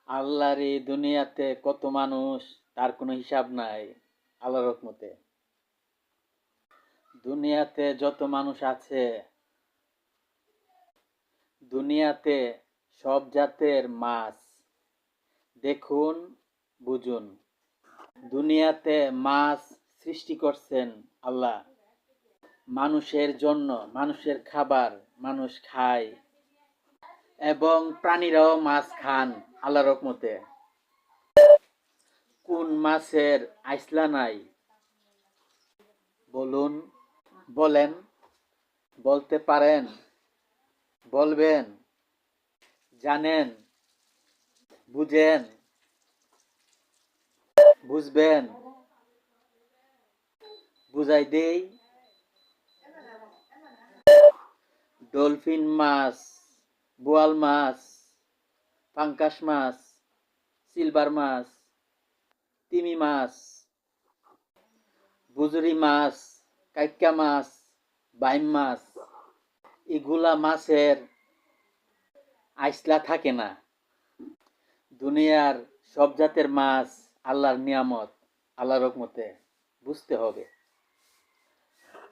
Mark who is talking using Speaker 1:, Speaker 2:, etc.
Speaker 1: আল্লাহর এই দুনিয়াতে কত মানুষ, তার কোনো হিসাব নাই। আল্লাহর রহমতে দুনিয়াতে যত মানুষ আছে, দুনিয়াতে সব জাতের মাছ দেখুন, বুঝুন। দুনিয়াতে মাছ সৃষ্টি করছেন আল্লাহ মানুষের জন্য, মানুষের খাবার, মানুষ খায় এবং প্রাণীরাও মাছ খান আল্লাহর রহমতে। কোন মাছের আইসলা নাই বলুন, বলেন, বলতে পারেন, বলবেন, জানেন, বুঝেন, বুঝবেন, বুঝাই দেই। ডলফিন মাছ, বোয়াল মাছ, পাঙ্কাশ মাছ, সিলভার মাছ, তিমি মাছ, বুজুরি মাছ, কাইক্কা মাছ, বাইম মাছ, এগুলা মাছের আইসলা থাকে না। দুনিয়ার সব জাতের মাছ আল্লাহর নিয়ামত, আল্লাহর রহমতে, বুঝতে হবে।